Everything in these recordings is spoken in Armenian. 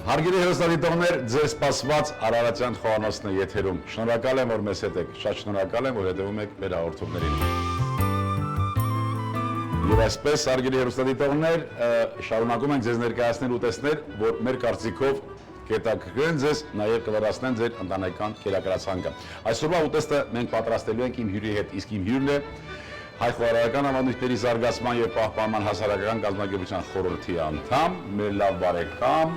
Հարգելի հեռուստադիտողներ, ձեր սպասված Արարատյան խոհանոցն է եթերում։ Շնորհակալ եմ, որ մեզ հետ եք։ Շատ շնորհակալ եմ, որ հետևում եք մեր հաղորդումներին։ Եվ այսպես, հարգելի հեռուստադիտողներ, շարունակում ենք ձեզ ներկայացնել ուտեստներ, որ մեր կարծիքով կհետաքրքրեն ձեզ, նաև կլրացնեն ձեր ընտանեկան կերակրացանկը։ Այսօրվա ուտեստը մենք պատրաստելու ենք իմ հյուրի հետ, իսկ իմ հյուրն է Հայ խոհարարական ավանդույթների զարգացման եւ պահպանման հասարակական կազմակերպության խորհրդի անդամ, մեր լավ բարեկամ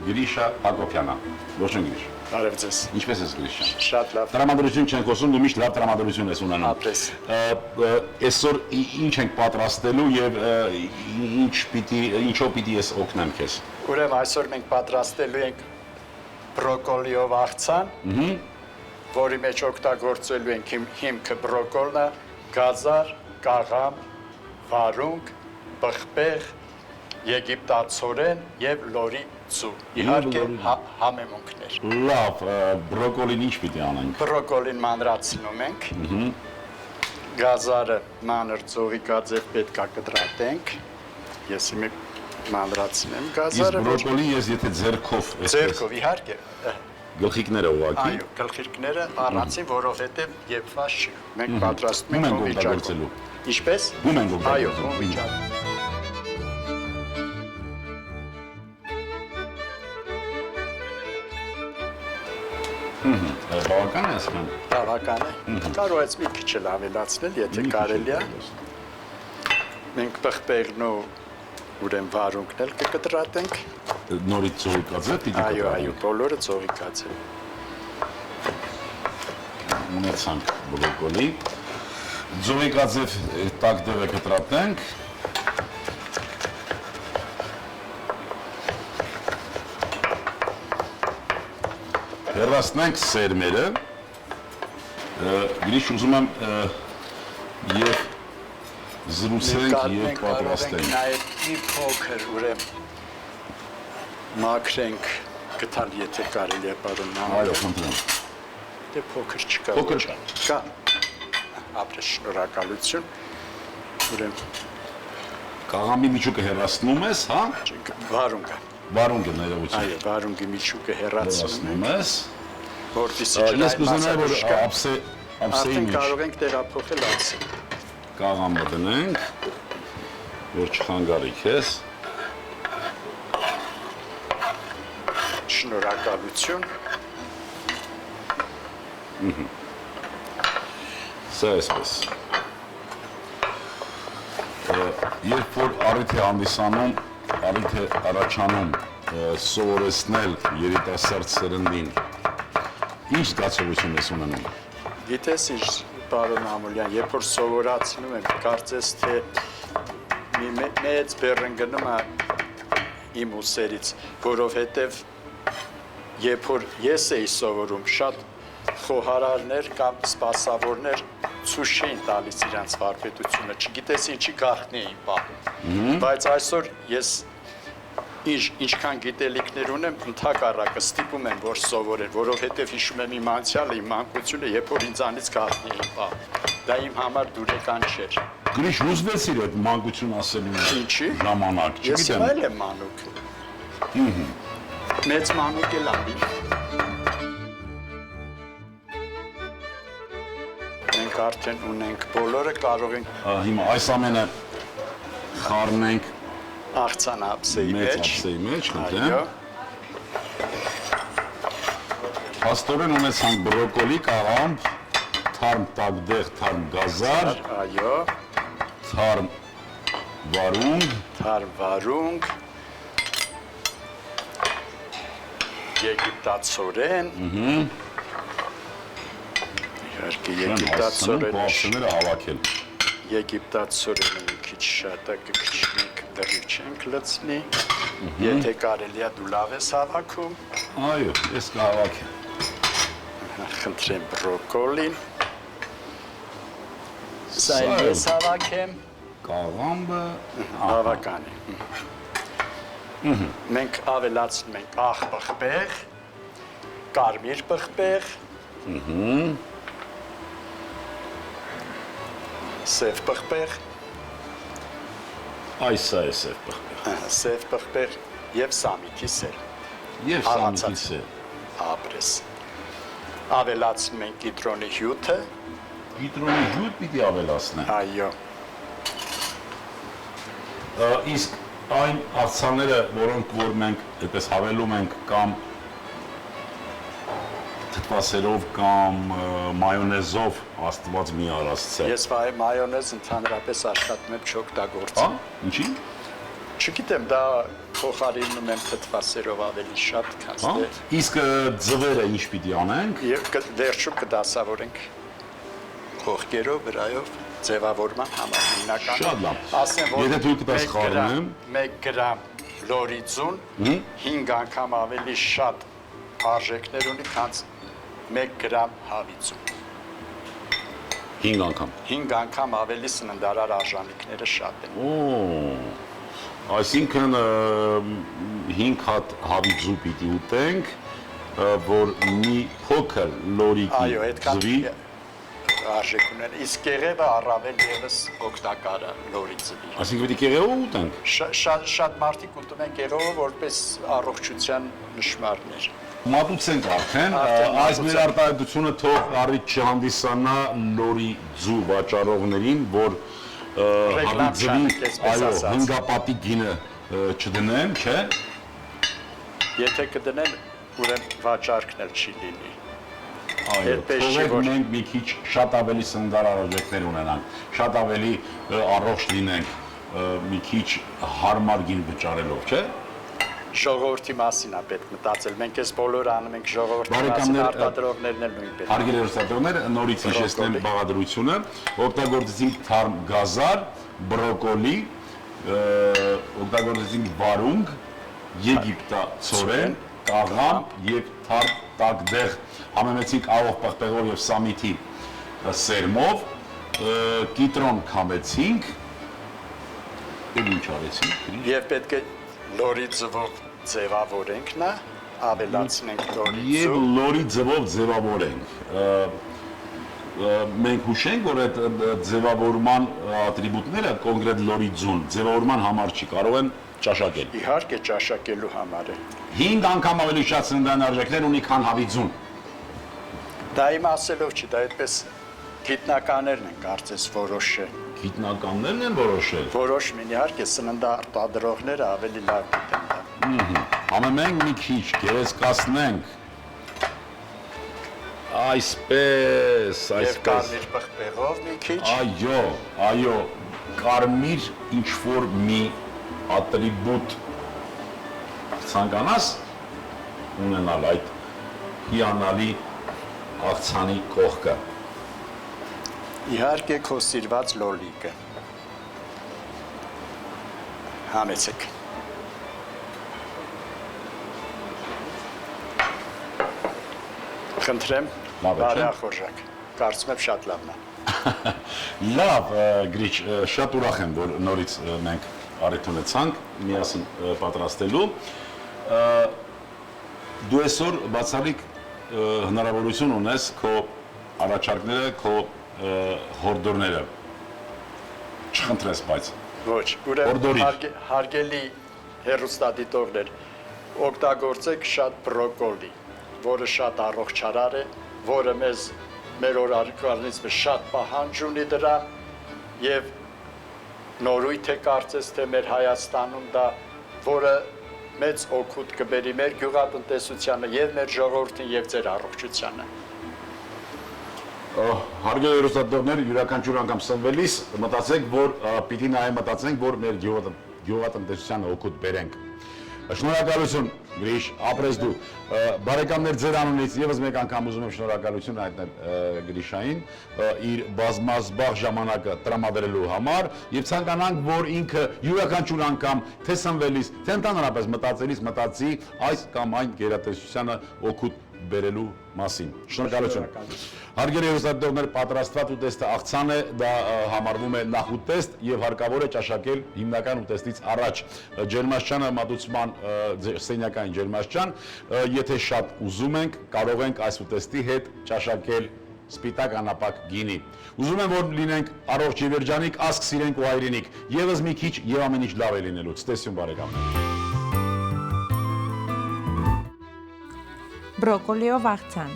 Գրիշա Հակոբյանը։ Ողջույն Գրիշ։ Բարև ձեզ։ Ինչպես ես Գրիշա։ Շատ լավ։ Տրամադրություն չենք խոսում, դու միշտ լավ տրամադրություն ես ունենում։ Ապրես։ Այսօր ինչ ենք պատրաստելու եւ ինչով պիտի ես օգնեմ քեզ։ Ուրեմն այսօր մենք պատրաստելու ենք բրոկոլիով աղցան, որի մեջ օգտագործելու ենք հիմքը բրոկոլը, գազար, կաղամ, վարունգ, պղպեղ, եգիպտացորեն եւ լորի ծու։ Իհարկե համեմունքներ։ Լավ, բրոկոլին ինչ պիտի անենք։ Բրոկոլին մանրացնում ենք։ Գազարը մանր ծողի գազով պետքա կտրատենք։ Ես հիմա մանրացնեմ գազարը։ Իսկ բրոկոլին ես եթե ձեռքով ձեռքով իհարկե գլխիկները ուղղակի։ Այո, գլխիկները առանցին, որովհետև եփված չի։ Մենք պատրաստում ենք վիճակում։ Ինչպես։ Բում ենք օգտագործելու։ Այո, վիճակում։ Բավական է ասում։ Բավական է։ Կարող ես մի քիչ էլ ավելացնել, եթե կարելի է։ Մենք պղպեղն ու ուրեմն վարունգն էլ կկտրատենք։ Նորից ծողի կացել պիտի կտրատենք։ Այո, բոլորը ծողի կացել։ Ունեցանք բրոկոլի։ Ծողի կացև տակ դեղը կտրատենք։ Հեռացնենք սերմերը։ Գրիշ ուզում եմ եւ զրուցենք եւ պատրաստենք։ Նաև մի փոքր ուրեմն մաքրենք գտալ, եթե կարելի է պարոն նամակ։ Այո, խնդրեմ։ Դե փոքր չկա։ Փոքր կա։ Ապրես շնորհակալություն։ Ուրեմն կաղամի միջուկը հեռացնում ես, հա? վարունգը։ Վարունգը ներողություն։ Այո, վարունգի միջուկը հեռացնում ես։ Որտիսի Ես կուզենայի, որ ափսեի արդեն մեջ կարող ենք տեղափոխել ափսե։ կաղամը դնենք, որ չխանգարի քեզ։ Շնորհակալություն։ Սա այսպես։ Երբ որ առիթ է հանդիսանում, առիթ է առաջանում սովորեցնել երիտասարդ սերնդին, ինչ զգացողություն ես ունենում։ Գիտես ինչ, պարոն Ամոլյան, երբ որ սովորացնում եմ, կարծես թե մի մեծ բեռն գնում է իմ ուսերից, որովհետև երբ որ ես էի սովորում, շատ խոհարարներ կամ սպասավորներ ցույց չէին տալիս իրանց վարպետությունը, չգիտես ինչի գաղտնի էին պահում, բայց այսօր ես ինչքան գիտելիքներ ունեմ, ընդհակառակը ստիպում եմ, որ սովորել, որովհետև հիշում եմ իմ անցյալը, իմ մանկությունը, երբ որ ինձանից գաղտնի էին պահում, դա իմ համար դուրեկան չէր։ Գրիշ, հուզվեցիր այդ մանկություն ասելու ժամանակ, չգիտեմ։ Ես այլ եմ մանուկ։ Մեծ մանուկ էլ անի։ Մենք արդեն ունենք, բոլորը կարող ենք հիմա այս ամենը խառնենք աղցան ափսեի մեծ մեջ։ ափսեի մեջ, խնդրեմ։ Փաստորեն ունեցանք բրոկոլի, կաղամ, թարմ տակդեղ, թարմ գազար, Այո, թարմ վարունգ, եգիպտացորեն, իհարկե եգիպտացորենը հավաքել։ Եգիպտացորենը մի քիչ շատ է կքչնենք, դեռ չենք լցնի, եթե կարելի է դու լավ ես հավաքում։ Այո, ես կհավաքեմ։ Խնդրեմ բրոկոլին, սա ես հավաքեմ, Կաղամբը բավական է։ Մենք ավելացնում ենք աղ պղպեղ, կարմիր պղպեղ, սև պղպեղ, այս է սև պղպեղ։ Սև պղպեղ եւ սամիթի սեր։ Եվ սա մի քիչ է։ ապրես։ Ավելացնում ենք կիտրոնի հյութը, Կիտրոնի հյութ պիտի ավելացնենք։ այո, Իսկ այն աղցանները, որոնք որ մենք այդպես հավելում ենք կամ թթվասերով կամ մայոնեզով, աստված մի արածցե։ ես մայոնեզ ընդհանրապես աշխատում եմ չօգտագործել։ Ինչի՞։ Չգիտեմ, դա փոխարինում եմ թթվասերով ավելի շատ, քան դե։ Իսկ ձվերը ինչ պիտի անենք։ Եվ վերջում կդասավորենք խողկերով, վրայով, ձևավորման համար հիմնական։ Շատ լավ։ Ասեմ, որ Եթե թույլ կտաս խառնեմ, 1 գրամ լորիձուն 5 անգամ ավելի շատ արժեքներ ունի, քան 1 գրամ հավիձուն։ 5 անգամ։ 5 անգամ ավելի սննդարար արժանինքները շատ են։ Այսինքն 5 հատ հավիձու պիտի ուտենք, որ մի փոքր լորիկի Այո, այդքան ձվի արժեք ունեն։ Իսկ կեղևը առավել եւս օգտակար է լորի ձվի։ Այսինքն պիտի կեղևով ուտենք։ Շատ մարդիկ ուտում են կեղևը որպես առողջության նշմարներ։ Մատուցենք արդեն, Արդեն այս մեր մատուցենք։ արտահայտությունը թող առիթ չհանդիսանա լորի ձու վաճառողներին, որ Ռեկլամ հավիձվի, չանենք, այսպես այո, ասած։ հնգապատի գինը չդնեն, չէ։ Եթե կդնեն, ուրեմն վաճառքն էլ չի լինի։ Այո, Այդպես չի, թողեք որ- մենք մի քիչ շատ ավելի սննդարար արժեքներ ունենանք, շատ ավելի առողջ լինենք, մի քիչ հարմար գին վճարելով, չէ։ Ժողովրդի մասին է պետք մտածել։ Մենք այս բոլորը անում ենք ժողովրդի մասին, Բարեկամներ, արտադրողներն էլ նույնպես։ Հարգելի հեռուստատերներ, նորից հիշեցնեմ Բրոկոլի։ բաղադրությունը, օգտագործեցինք թարմ գազար, բրոկոլի, օգտագործեցինք վարունգ, եգիպտացորեն, կաղամ եւ թարմ տակդեղ, համեմեցինք աղող պղպեղով եւ սամիթի սերմով, կիտրոն քամեցինք, եւ ինչ արեցինք։ Եվ պետք է լորի ձվով ձևավորենք նա, ավելացնենք լորի Եվ ձու։ լորի ձվով ձևավորենք։ Մենք հուշենք, որ այդ ձևավորման ատրիբուտները կոնկրետ լորի ձուն ձևավորման համար չի, կարող են ճաշակել։ Իհարկե ճաշակելու համար է։ 5 անգամ ավելի շատ սննդային արժեքներ ունի, քան հավիձուն։ Դա իմ ասելով չի, դա այդպես գիտնականներն են կարծես որոշել։ Գիտնականներն են որոշել։ Որոշ մին իհարկե սննդարտադրողները ավելի լավ գիտեն դա։ Համեմենք մի քիչ գերեզկացնենք։ Այսպես, Եվ այսպես։ կարմիր պղպեղով մի քիչ։ Այո, այո, կարմիր ինչ որ մի ատրիբուտ ցանկանաս ունենալ այդ հիանալի աղցանի կողքը։ Իհարկե քո սիրված լոլիկը։ Համեցեք։ Խնդրեմ, Լավ է, չէ՞։ բարեախորժակ։ Կարծում եմ շատ լավն է։ Լավ, Գրիչ, շատ ուրախ եմ, որ նորից մենք առիթ ունեցանք միասին պատրաստելու։ Դու այսօր բացառիկ հնարավորություն ունես քո առաջարկները, քո հորդորները չխնդրես, բայց Ոչ, ուրեմն Հորդորիր։ հարգելի հեռուստադիտողներ, օգտագործեք շատ բրոկոլի, որը շատ առողջարար է, որը մեր օրակարգից շատ պահանջ ունի դրա եւ նորույթ է կարծես թե մեր Հայաստանում դա, որը մեծ օգուտ կբերի մեր գյուղատնտեսությանը եւ մեր ժողովրդին եւ ձեր առողջությանը։ հարգելի հեռուստադիտողներ, յուրաքանչյուր անգամ սնվելիս մտածեք, որ պիտի նաև մտածենք, որ մեր գյուղատնտեսությանը օգուտ բերենք։ Շնորհակալություն, Գրիշ, ապրես դու։ Բարեկամներ, ձեր անունից եւս մեկ անգամ ուզում եմ շնորհակալություն հայտնել Գրիշային իր բազմազբաղ ժամանակը տրամադրելու համար եւ ցանկանանք, որ ինքը յուրաքանչյուր անգամ թե սնվելիս, թե ընդհանրապես մտածելիս մտածի այս կամ այն գերատեսչությանը օգուտ բերելու մասին։ Շնորհակալություն։ Հարգելի հեռուստադիտողներ, պատրաստված ուտեստը աղցան է, դա համարվում է նախուտեստ եւ հարկավոր է ճաշակել հիմնական ուտեստից առաջ։ Ջերմաշճանը մատուցման սենյակային ջերմաշճան, եթե շատ ուզում ենք, կարող ենք այս ուտեստի հետ ճաշակել սպիտակ անապակ գինի։ Ուզում եմ, որ լինենք առողջ եւ երջանիկ, ասք սիրենք ու հայրենիք։ Եվս մի քիչ եւ ամեն ինչ լավ է լինելու։ Ցտեսություն բարեկամներ։ բրոկոլիով աղցան,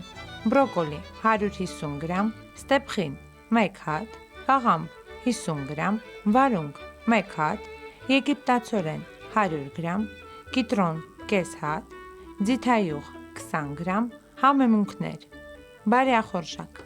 բրոկոլի 150 գրամ, ստեփխին 1 հատ, կաղամբ 50 գրամ, վարունգ 1 հատ, եգիպտացորեն 100 գրամ, կիտրոն կես հատ, ձիթայուղ 20 գրամ, համեմունքներ, բարեախորժակ։